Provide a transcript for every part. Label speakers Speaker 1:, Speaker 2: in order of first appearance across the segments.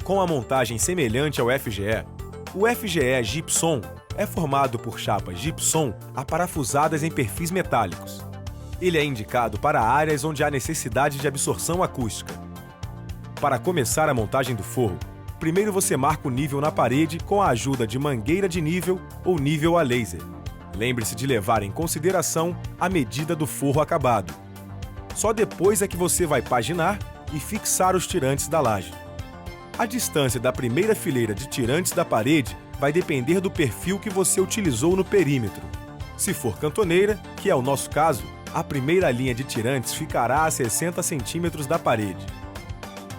Speaker 1: Com a montagem semelhante ao FGE, o FGE Gypsum é formado por chapas gypsum aparafusadas em perfis metálicos. Ele é indicado para áreas onde há necessidade de absorção acústica. Para começar a montagem do forro, primeiro você marca o nível na parede com a ajuda de mangueira de nível ou nível a laser. Lembre-se de levar em consideração a medida do forro acabado. Só depois é que você vai paginar e fixar os tirantes da laje. A distância da primeira fileira de tirantes da parede vai depender do perfil que você utilizou no perímetro. Se for cantoneira, que é o nosso caso, a primeira linha de tirantes ficará a 60 centímetros da parede.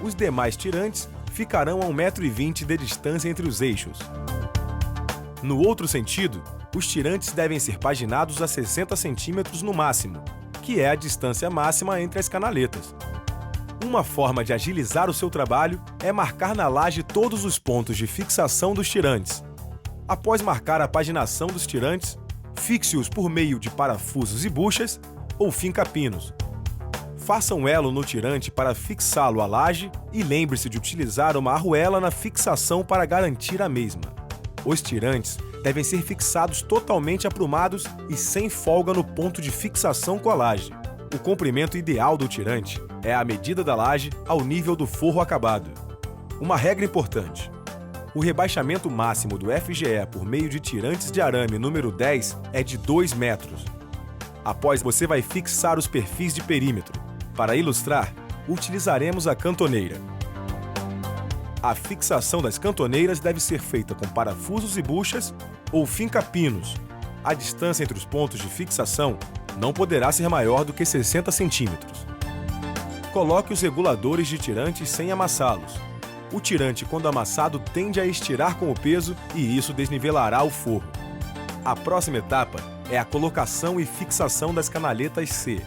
Speaker 1: Os demais tirantes ficarão a 1,20 m de distância entre os eixos. No outro sentido, os tirantes devem ser paginados a 60 centímetros no máximo, que é a distância máxima entre as canaletas. Uma forma de agilizar o seu trabalho é marcar na laje todos os pontos de fixação dos tirantes. Após marcar a paginação dos tirantes, fixe-os por meio de parafusos e buchas ou finca-pinos. Faça um elo no tirante para fixá-lo à laje e lembre-se de utilizar uma arruela na fixação para garantir a mesma. Os tirantes devem ser fixados totalmente aprumados e sem folga no ponto de fixação com a laje. O comprimento ideal do tirante é a medida da laje ao nível do forro acabado. Uma regra importante: o rebaixamento máximo do FGE por meio de tirantes de arame número 10 é de 2 metros. Após, você vai fixar os perfis de perímetro. Para ilustrar, utilizaremos a cantoneira. A fixação das cantoneiras deve ser feita com parafusos e buchas ou finca-pinos. A distância entre os pontos de fixação não poderá ser maior do que 60 centímetros. Coloque os reguladores de tirantes sem amassá-los. O tirante, quando amassado, tende a estirar com o peso e isso desnivelará o forro. A próxima etapa é a colocação e fixação das canaletas C.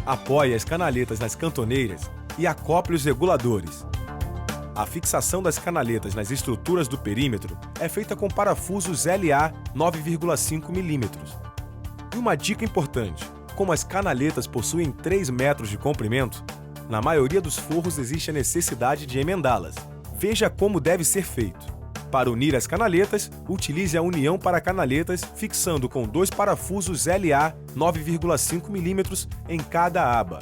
Speaker 1: Apoie as canaletas nas cantoneiras e acople os reguladores. A fixação das canaletas nas estruturas do perímetro é feita com parafusos LA 9,5 mm. E uma dica importante: como as canaletas possuem 3 metros de comprimento, na maioria dos forros existe a necessidade de emendá-las. Veja como deve ser feito. Para unir as canaletas, utilize a união para canaletas fixando com 2 parafusos LA 9,5 mm em cada aba.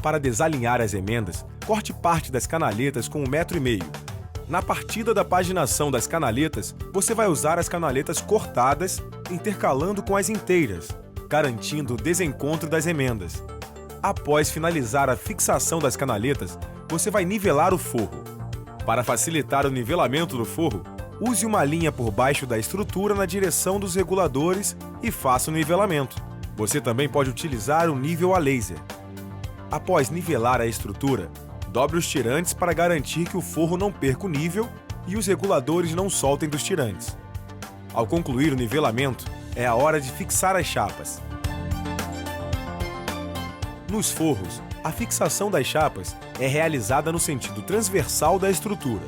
Speaker 1: Para desalinhar as emendas, corte parte das canaletas com 1,5 m. Na partida da paginação das canaletas, você vai usar as canaletas cortadas, intercalando com as inteiras, garantindo o desencontro das emendas. Após finalizar a fixação das canaletas, você vai nivelar o forro. Para facilitar o nivelamento do forro, use uma linha por baixo da estrutura na direção dos reguladores e faça o nivelamento. Você também pode utilizar o nível a laser. Após nivelar a estrutura, dobre os tirantes para garantir que o forro não perca o nível e os reguladores não soltem dos tirantes. Ao concluir o nivelamento, é a hora de fixar as chapas. Nos forros, a fixação das chapas é realizada no sentido transversal da estrutura.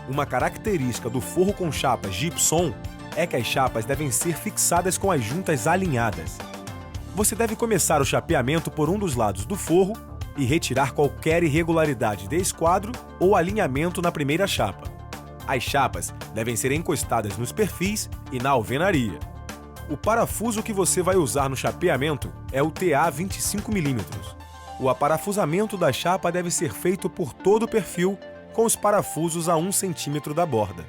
Speaker 1: Uma característica do forro com chapas gypsum é que as chapas devem ser fixadas com as juntas alinhadas. Você deve começar o chapeamento por um dos lados do forro e retirar qualquer irregularidade de esquadro ou alinhamento na primeira chapa. As chapas devem ser encostadas nos perfis e na alvenaria. O parafuso que você vai usar no chapeamento é o TA 25 mm. O aparafusamento da chapa deve ser feito por todo o perfil, com os parafusos a 1 cm da borda.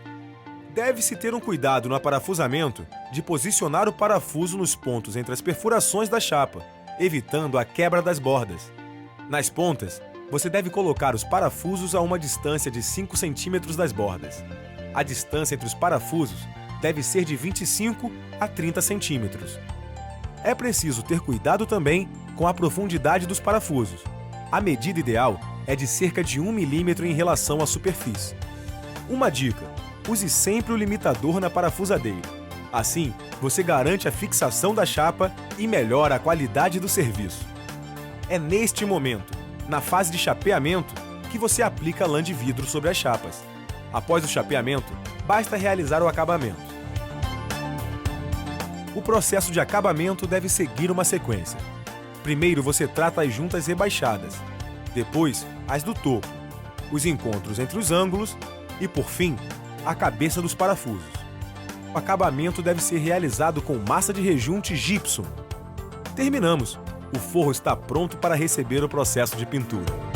Speaker 1: Deve-se ter um cuidado no aparafusamento de posicionar o parafuso nos pontos entre as perfurações da chapa, evitando a quebra das bordas. Nas pontas, você deve colocar os parafusos a uma distância de 5 cm das bordas. A distância entre os parafusos deve ser de 25 a 30 centímetros. É preciso ter cuidado também com a profundidade dos parafusos. A medida ideal é de cerca de 1 mm em relação à superfície. Uma dica: use sempre o limitador na parafusadeira. Assim, você garante a fixação da chapa e melhora a qualidade do serviço. É neste momento, na fase de chapeamento, que você aplica lã de vidro sobre as chapas. Após o chapeamento, basta realizar o acabamento. O processo de acabamento deve seguir uma sequência. Primeiro você trata as juntas rebaixadas, depois as do topo. os encontros entre os ângulos e, por fim, a cabeça dos parafusos. O acabamento deve ser realizado com massa de rejunte gypsum. Terminamos! O forro está pronto para receber o processo de pintura.